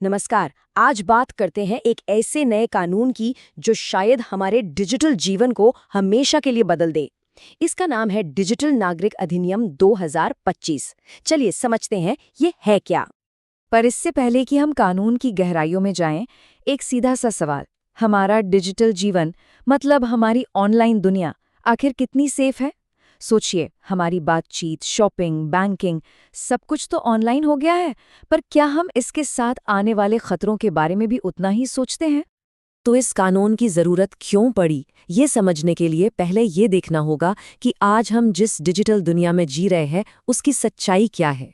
नमस्कार। आज बात करते हैं एक ऐसे नए कानून की जो शायद हमारे डिजिटल जीवन को हमेशा के लिए बदल दे। इसका नाम है डिजिटल नागरिक अधिनियम 2025। चलिए समझते हैं ये है क्या। पर इससे पहले कि हम कानून की गहराइयों में जाएं, एक सीधा सा सवाल। हमारा डिजिटल जीवन, मतलब हमारी ऑनलाइन दुनिया, आखिर कितनी सेफ है? सोचिए, हमारी बातचीत, शॉपिंग, बैंकिंग, सब कुछ तो ऑनलाइन हो गया है, पर क्या हम इसके साथ आने वाले खतरों के बारे में भी उतना ही सोचते हैं? तो इस कानून की जरूरत क्यों पड़ी, ये समझने के लिए पहले ये देखना होगा कि आज हम जिस डिजिटल दुनिया में जी रहे हैं उसकी सच्चाई क्या है।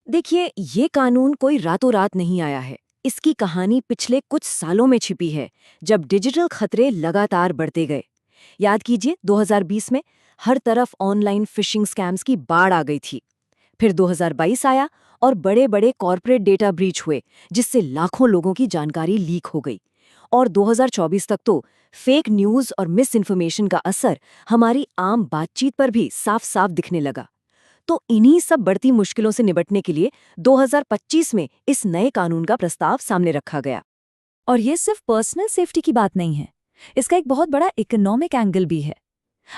देखिए, ये कानून कोई रातों रात नहीं आया है। इसकी कहानी पिछले कुछ सालों में छिपी है, जब डिजिटल खतरे लगातार बढ़ते गए। याद कीजिए, 2020 में हर तरफ ऑनलाइन फिशिंग स्कैम्स की बाढ़ आ गई थी। फिर 2022 आया और बड़े बड़े कॉर्पोरेट डेटा ब्रीच हुए, जिससे लाखों लोगों की जानकारी लीक हो गई। और 2024 तक तो फेक न्यूज़ और मिस इन्फॉर्मेशन का असर हमारी आम बातचीत पर भी साफ साफ दिखने लगा। तो इन्हीं सब बढ़ती मुश्किलों से निपटने के लिए 2025 में इस नए कानून का प्रस्ताव सामने रखा गया। और ये सिर्फ पर्सनल सेफ्टी की बात नहीं है, इसका एक बहुत बड़ा इकोनॉमिक एंगल भी है।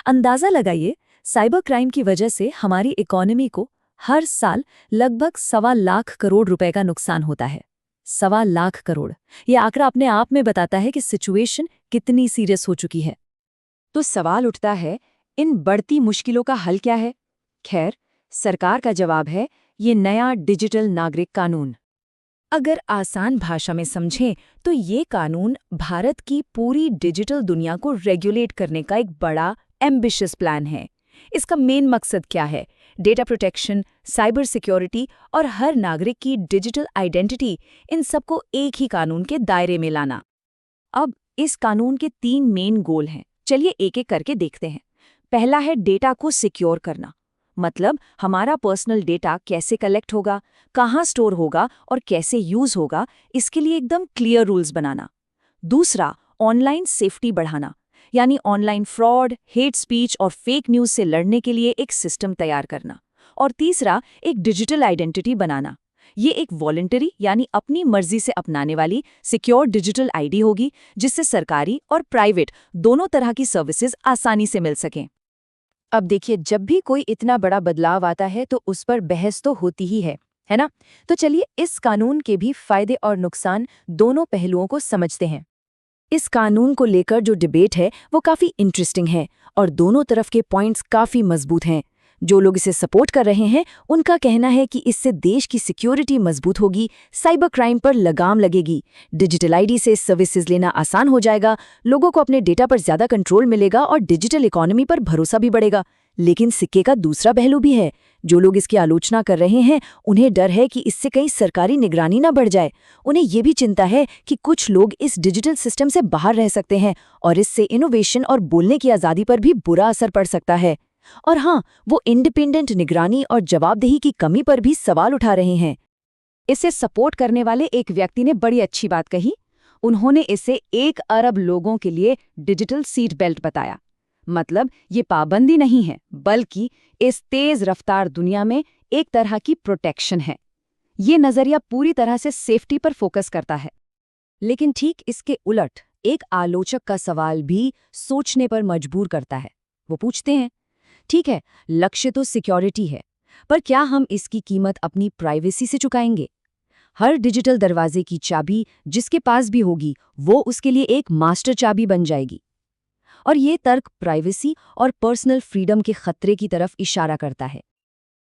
अंदाजा लगाइए, साइबर क्राइम की वजह से हमारी इकोनॉमी को हर साल लगभग 1.25 लाख करोड़ रुपए का नुकसान होता है। 1.25 लाख करोड़। ये आंकड़ा अपने आप में बताता है कि सिचुएशन कितनी सीरियस हो चुकी है। तो सवाल उठता है, इन बढ़ती मुश्किलों का हल क्या है? खैर, सरकार का जवाब है ये नया डिजिटल नागरिक कानून। अगर आसान भाषा में समझें तो ये कानून भारत की पूरी डिजिटल दुनिया को रेगुलेट करने का एक बड़ा एम्बिशियस प्लान है। इसका मेन मकसद क्या है? डेटा प्रोटेक्शन, साइबर सिक्योरिटी और हर नागरिक की डिजिटल आइडेंटिटी, इन सबको एक ही कानून के दायरे में लाना। अब इस कानून के 3 मेन गोल हैं। चलिए एक एक करके देखते हैं। पहला है डेटा को सिक्योर करना। मतलब हमारा पर्सनल डेटा कैसे कलेक्ट होगा, कहाँ स्टोर होगा और कैसे यूज होगा, इसके लिए एकदम क्लियर रूल्स बनाना। दूसरा, ऑनलाइन सेफ्टी बढ़ाना, यानी ऑनलाइन फ्रॉड, हेट स्पीच और फेक न्यूज से लड़ने के लिए एक सिस्टम तैयार करना। और तीसरा, एक डिजिटल आइडेंटिटी बनाना। ये एक वॉलंटरी यानी अपनी मर्जी से अपनाने वाली सिक्योर डिजिटल आईडी होगी, जिससे सरकारी और प्राइवेट दोनों तरह की सर्विसेज आसानी से मिल सकें। अब देखिए, जब भी कोई इतना बड़ा बदलाव आता है तो उस पर बहस तो होती ही है ना? तो चलिए इस कानून के भी फायदे और नुकसान दोनों पहलुओं को समझते हैं। इस कानून को लेकर जो डिबेट है वो काफी इंटरेस्टिंग है और दोनों तरफ के पॉइंट्स काफी मजबूत हैं। जो लोग इसे सपोर्ट कर रहे हैं उनका कहना है कि इससे देश की सिक्योरिटी मजबूत होगी, साइबर क्राइम पर लगाम लगेगी, डिजिटल आईडी से सर्विसेज लेना आसान हो जाएगा, लोगों को अपने डेटा पर ज्यादा कंट्रोल मिलेगा और डिजिटल इकोनॉमी पर भरोसा भी बढ़ेगा। लेकिन सिक्के का दूसरा पहलू भी है। जो लोग इसकी आलोचना कर रहे हैं उन्हें डर है कि इससे कहीं सरकारी निगरानी ना बढ़ जाए। उन्हें ये भी चिंता है कि कुछ लोग इस डिजिटल सिस्टम से बाहर रह सकते हैं और इससे इनोवेशन और बोलने की आज़ादी पर भी बुरा असर पड़ सकता है। और हाँ, वो इंडिपेंडेंट निगरानी और जवाबदेही की कमी पर भी सवाल उठा रहे हैं। इसे सपोर्ट करने वाले एक व्यक्ति ने बड़ी अच्छी बात कही। उन्होंने इसे 1 अरब लोगों के लिए डिजिटल सीट बेल्ट बताया। मतलब ये पाबंदी नहीं है, बल्कि इस तेज रफ्तार दुनिया में एक तरह की प्रोटेक्शन है। ये नजरिया पूरी तरह से सेफ्टी पर फोकस करता है। लेकिन ठीक इसके उलट एक आलोचक का सवाल भी सोचने पर मजबूर करता है। वो पूछते हैं, ठीक है, लक्ष्य तो सिक्योरिटी है, पर क्या हम इसकी कीमत अपनी प्राइवेसी से चुकाएंगे? हर डिजिटल दरवाजे की चाबी जिसके पास भी होगी वो उसके लिए एक मास्टर चाबी बन जाएगी। और ये तर्क प्राइवेसी और पर्सनल फ्रीडम के खतरे की तरफ इशारा करता है।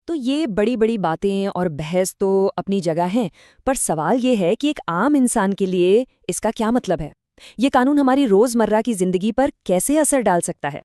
तो ये बड़ी बड़ी बातें और बहस तो अपनी जगह हैं, पर सवाल ये है कि एक आम इंसान के लिए इसका क्या मतलब है? ये कानून हमारी रोजमर्रा की जिंदगी पर कैसे असर डाल सकता है?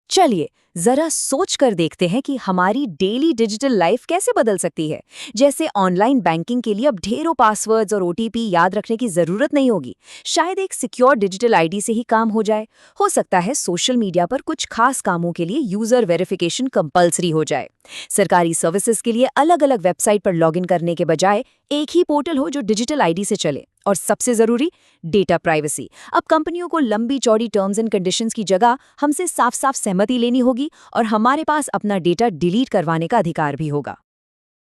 चलिए जरा सोच कर देखते हैं कि हमारी डेली डिजिटल लाइफ कैसे बदल सकती है। जैसे ऑनलाइन बैंकिंग के लिए अब ढेरों पासवर्ड्स और ओटीपी याद रखने की जरूरत नहीं होगी। शायद एक सिक्योर डिजिटल आईडी से ही काम हो जाए। हो सकता है सोशल मीडिया पर कुछ खास कामों के लिए यूजर वेरिफिकेशन कंपल्सरी हो जाए। सरकारी सर्विसेज के लिए अलग अलग वेबसाइट पर लॉगिन करने के बजाय एक ही पोर्टल हो जो डिजिटल आईडी से चले। और सबसे जरूरी, डेटा प्राइवेसी। अब कंपनियों को लंबी चौड़ी टर्म्स एंड कंडीशंस की जगह हमसे साफ साफ सहमति लेनी होगी और हमारे पास अपना डेटा डिलीट करवाने का अधिकार भी होगा।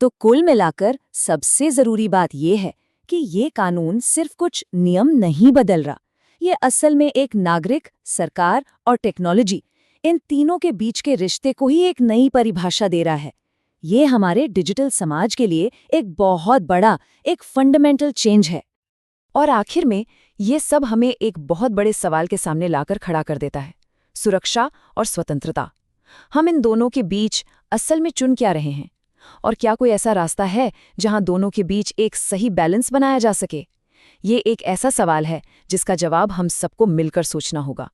तो कुल मिलाकर सबसे जरूरी बात यह है कि ये कानून सिर्फ कुछ नियम नहीं बदल रहा, ये असल में एक नागरिक, सरकार और टेक्नोलॉजी, इन तीनों के बीच के रिश्ते को ही एक नई परिभाषा दे रहा है। ये हमारे डिजिटल समाज के लिए एक बहुत बड़ा, एक फंडामेंटल चेंज है। और आखिर में ये सब हमें एक बहुत बड़े सवाल के सामने लाकर खड़ा कर देता है, सुरक्षा और स्वतंत्रता। हम इन दोनों के बीच असल में चुन क्या रहे हैं? और क्या कोई ऐसा रास्ता है जहां दोनों के बीच एक सही बैलेंस बनाया जा सके? ये एक ऐसा सवाल है जिसका जवाब हम सबको मिलकर सोचना होगा।